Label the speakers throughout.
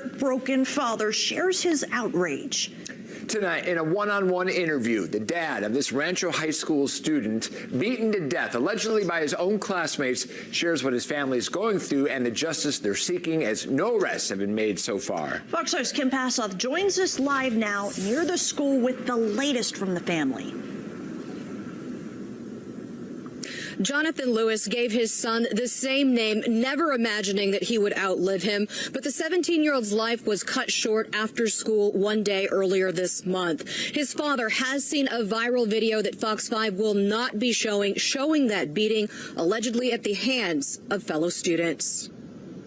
Speaker 1: heartbroken father shares his outrage.
Speaker 2: Tonight, in a one-on-one interview, the dad of this Rancho High School student, beaten to death, allegedly by his own classmates, shares what his family is going through and the justice they're seeking, as no arrests have been made so far.
Speaker 1: Fox 5's Kim Passoff joins us live now near the school with the latest from the family.
Speaker 3: Jonathan Lewis gave his son the same name, never imagining that he would outlive him. But the 17-year-old's life was cut short after school one day earlier this month. His father has seen a viral video that Fox 5 will not be showing that beating, allegedly at the hands of fellow students.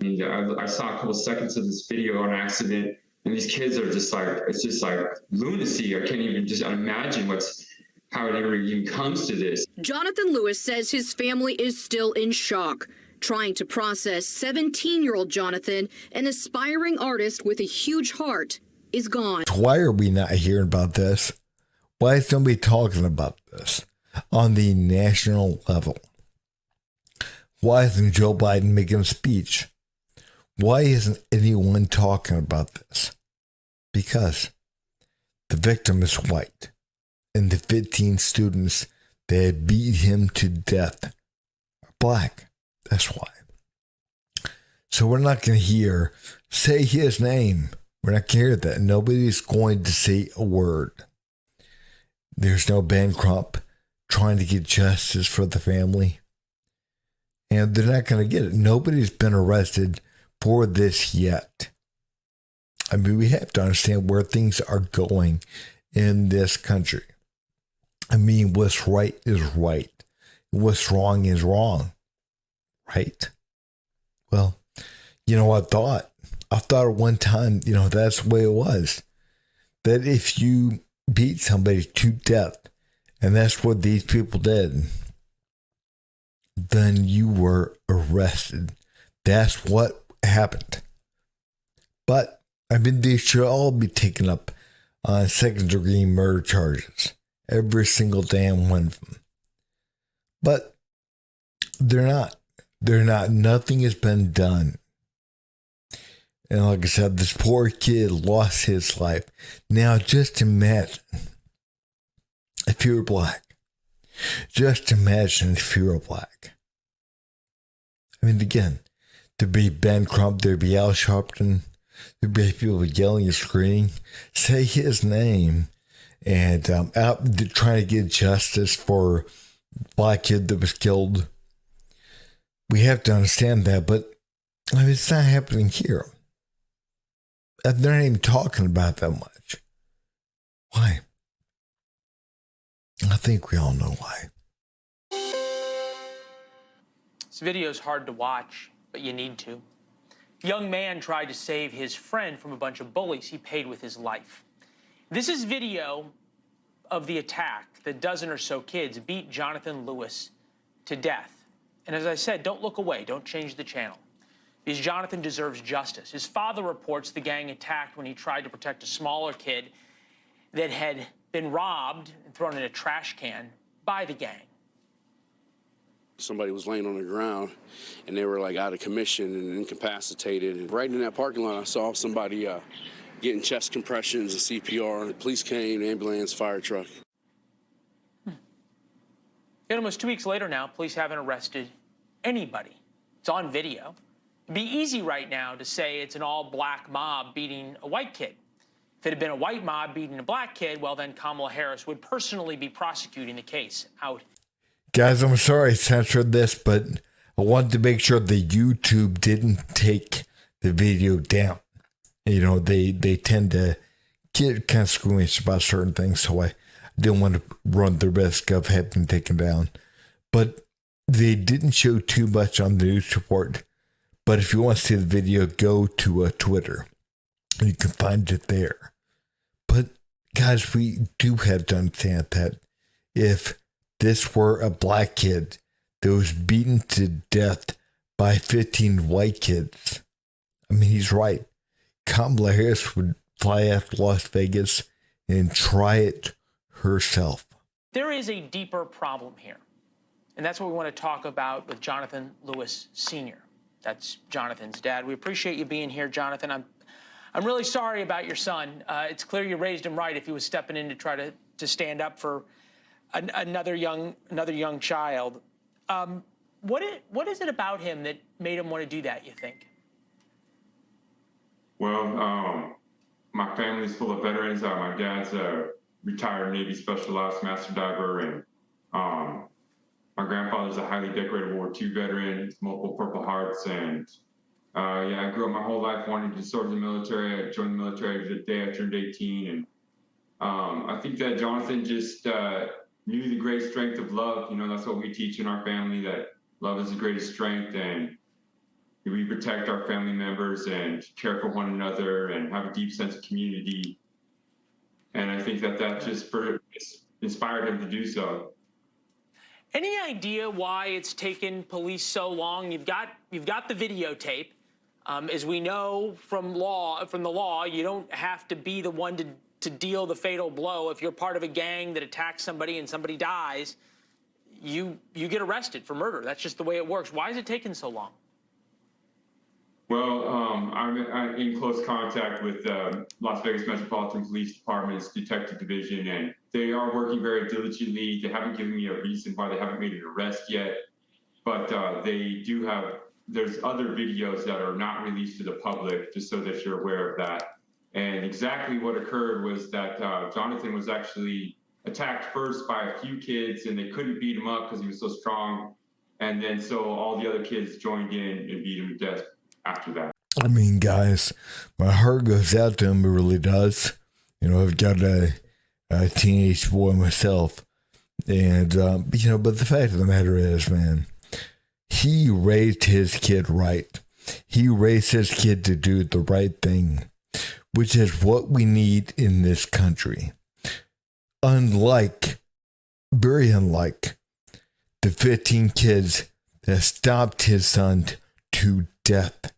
Speaker 4: I saw a couple seconds of this video on accident, and these kids are just like, it's just like lunacy. I can't even just imagine how it ever even comes to this.
Speaker 3: Jonathan Lewis says his family is still in shock, trying to process 17-year-old Jonathan, an aspiring artist with a huge heart, is gone.
Speaker 5: Why are we not hearing about this? Why is nobody talking about this on the national level? Why isn't Joe Biden making a speech? Why isn't anyone talking about this? Because the victim is white. And the 15 students that beat him to death are black. That's why. So we're not going to say his name. We're not going to hear that. Nobody's going to say a word. There's no Ben Crump trying to get justice for the family. And they're not going to get it. Nobody's been arrested for this yet. I mean, we have to understand where things are going in this country. I mean, what's right is right. What's wrong is wrong. Right? Well, you know, I thought at one time, that's the way it was. That if you beat somebody to death, and that's what these people did, then you were arrested. That's what happened. But, I mean, they should all be taken up on second-degree murder charges. Every single damn one of them. But they're not. They're not. Nothing has been done. And like I said, this poor kid lost his life. Now just imagine if you were black. Just imagine if you were black. I mean, again, there'd be Ben Crump, there'd be Al Sharpton, there'd be people yelling and screaming. Say his name. And out trying to get justice for black kid that was killed. We have to understand that, but I mean, it's not happening here. They're not even talking about that much. Why? I think we all know why.
Speaker 6: This video is hard to watch, but you need to. A young man tried to save his friend from a bunch of bullies he paid with his life. This is video of the attack. The dozen or so kids beat Jonathan Lewis to death. And as I said, don't look away. Don't change the channel. Because Jonathan deserves justice. His father reports the gang attacked when he tried to protect a smaller kid that had been robbed and thrown in a trash can by the gang.
Speaker 7: Somebody was laying on the ground, and they were like out of commission and incapacitated. And right in that parking lot, I saw somebody getting chest compressions and CPR. The police came, ambulance, fire truck.
Speaker 6: Yet almost 2 weeks later now, police haven't arrested anybody. It's on video. It'd be easy right now to say it's an all-black mob beating a white kid. If it had been a white mob beating a black kid, well, then Kamala Harris would personally be prosecuting the case out.
Speaker 5: Guys, I'm sorry I censored this, but I wanted to make sure that YouTube didn't take the video down. They tend to get kind of squeamish about certain things, so I didn't want to run the risk of having taken down. But they didn't show too much on the news report. But if you want to see the video, go to Twitter. You can find it there. But guys, we do have to understand that if this were a black kid that was beaten to death by 15 white kids, I mean, he's right. Kamala Harris would fly out to Las Vegas and try it herself.
Speaker 6: There is a deeper problem here, and that's what we want to talk about with Jonathan Lewis Sr. That's Jonathan's dad. We appreciate you being here, Jonathan. I'm really sorry about your son. It's clear you raised him right if he was stepping in to try to stand up for another young child. What is it about him that made him want to do that, you think?
Speaker 4: Well, my family's full of veterans. My dad's a retired Navy Special Ops master diver, and my grandfather's a highly decorated World War II veteran, multiple Purple Hearts, and yeah, I grew up my whole life wanting to serve in the military. I joined the military the day I turned 18, and I think that Jonathan just knew the great strength of love. You know, that's what we teach in our family, that love is the greatest strength, and we protect our family members and care for one another and have a deep sense of community. And I think that just inspired him to do so.
Speaker 6: Any idea why it's taken police so long? You've got the videotape. As we know from the law, you don't have to be the one to deal the fatal blow. If you're part of a gang that attacks somebody and somebody dies, you get arrested for murder. That's just the way it works. Why is it taking so long?
Speaker 4: Well, I'm in close contact with Las Vegas Metropolitan Police Department's Detective Division, and they are working very diligently. They haven't given me a reason why they haven't made an arrest yet, but they do have, there's other videos that are not released to the public, just so that you're aware of that. And exactly what occurred was that Jonathan was actually attacked first by a few kids, and they couldn't beat him up because he was so strong. And then so all the other kids joined in and beat him to death after that.
Speaker 5: I mean, guys, my heart goes out to him. It really does. You know, I've got a teenage boy myself. And, you know, but the fact of the matter is, man, he raised his kid right. He raised his kid to do the right thing, which is what we need in this country. Very unlike the 15 kids that stomped his son to death.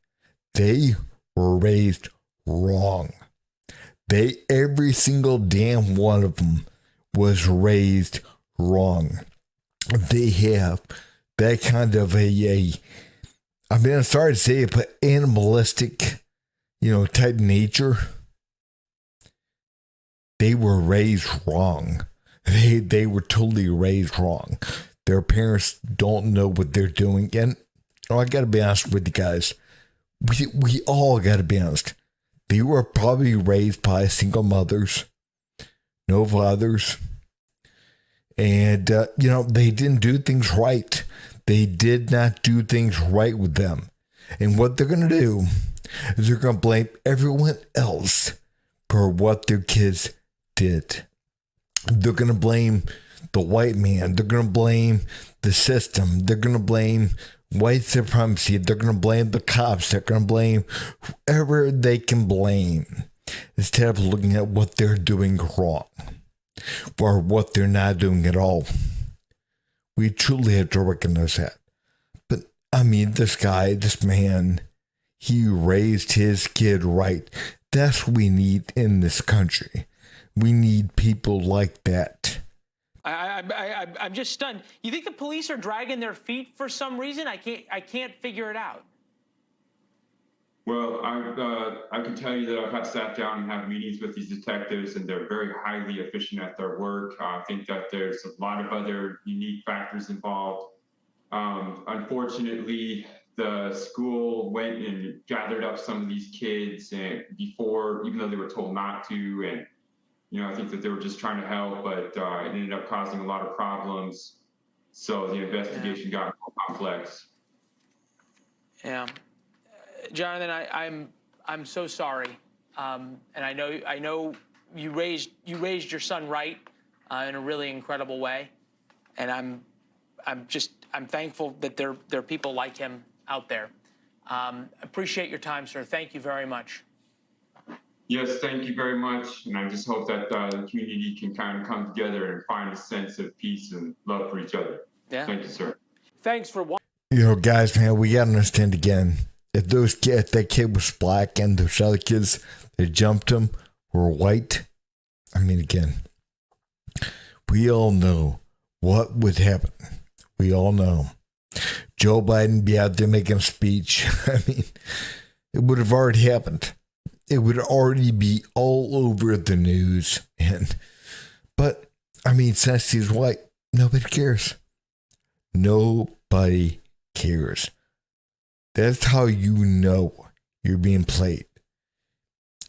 Speaker 5: They were raised wrong. Every single damn one of them was raised wrong. They have that kind of I mean, I'm sorry to say it, but animalistic, you know, type nature. They were raised wrong. They were totally raised wrong. Their parents don't know what they're doing. And I got to be honest with you guys. We all got to be honest. They were probably raised by single mothers, no fathers. And, you know, they didn't do things right. They did not do things right with them. And what they're going to do is they're going to blame everyone else for what their kids did. They're going to blame the white man. They're going to blame the system. They're going to blame white supremacy. They're going to blame the cops. They're going to blame whoever they can blame instead of looking at what they're doing wrong or what they're not doing at all. We truly have to recognize that. But, I mean, this man, he raised his kid right. That's what we need in this country. We need people like that.
Speaker 6: I'm just stunned. You think the police are dragging their feet for some reason? I can't figure it out.
Speaker 4: Well, I can tell you that I've had sat down and had meetings with these detectives, and they're very highly efficient at their work. I think that there's a lot of other unique factors involved. Unfortunately, the school went and gathered up some of these kids and even though they were told not to, and you know, I think that they were just trying to help, but it ended up causing a lot of problems. So the investigation got more complex. Yeah.
Speaker 6: Jonathan, I'm so sorry, and I know you raised your son right in a really incredible way, and I'm thankful that there are people like him out there. Appreciate your time, sir. Thank you very much.
Speaker 4: Yes, thank you very much, and I just hope that the community can kind of come together and find a sense of peace and love for each other. Yeah. Thank you, sir.
Speaker 6: Thanks for watching.
Speaker 5: You know, guys, man, we gotta understand again. If that kid was black and those other kids that jumped him were white, I mean, again, we all know what would happen. We all know. Joe Biden be out there making a speech. I mean, it would have already happened. it would already be all over the news. But I mean, since he's white, nobody cares. Nobody cares. That's how you know you're being played.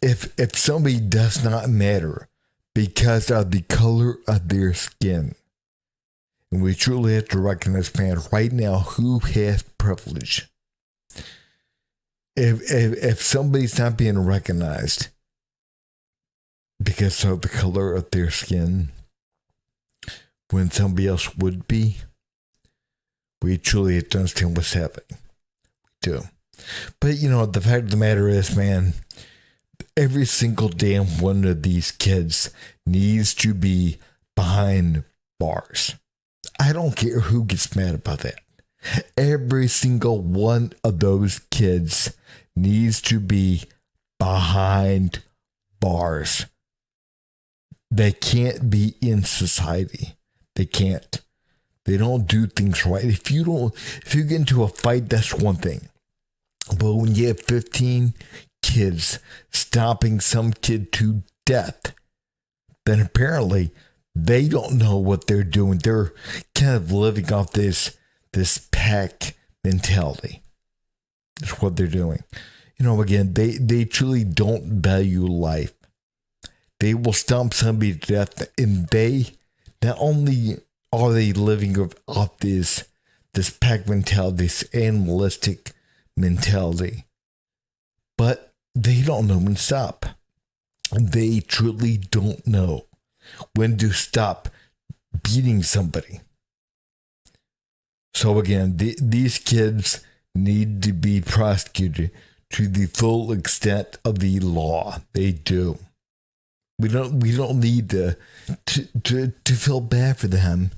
Speaker 5: If somebody does not matter because of the color of their skin, and we truly have to recognize, man, right now, who has privilege? If somebody's not being recognized because of the color of their skin, when somebody else would be, we truly have to understand what's happening. We do. But, you know, the fact of the matter is, man, every single damn one of these kids needs to be behind bars. I don't care who gets mad about that. Every single one of those kids needs to be behind bars. They can't be in society. They can't. They don't do things right. If you get into a fight, that's one thing. But when you have 15 kids stomping some kid to death, then apparently they don't know what they're doing. They're kind of living off this pack mentality. That's what they're doing. You know, again, they truly don't value life. They will stomp somebody to death, and they not only are they living off this pack mentality, this animalistic mentality, but they don't know when to stop. They truly don't know when to stop beating somebody. So again, these kids need to be prosecuted to the full extent of the law. They do. We don't need to feel bad for them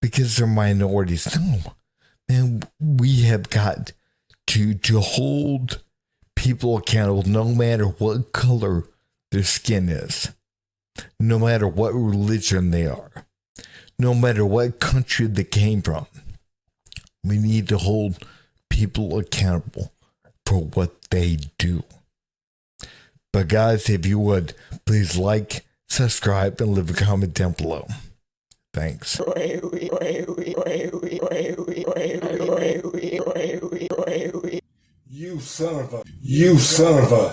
Speaker 5: because they're minorities. No, man, we have got to hold people accountable no matter what color their skin is, no matter what religion they are, no matter what country they came from. We need to hold people accountable for what they do. But guys, if you would, please like, subscribe, and leave a comment down below. Thanks.
Speaker 8: You son of a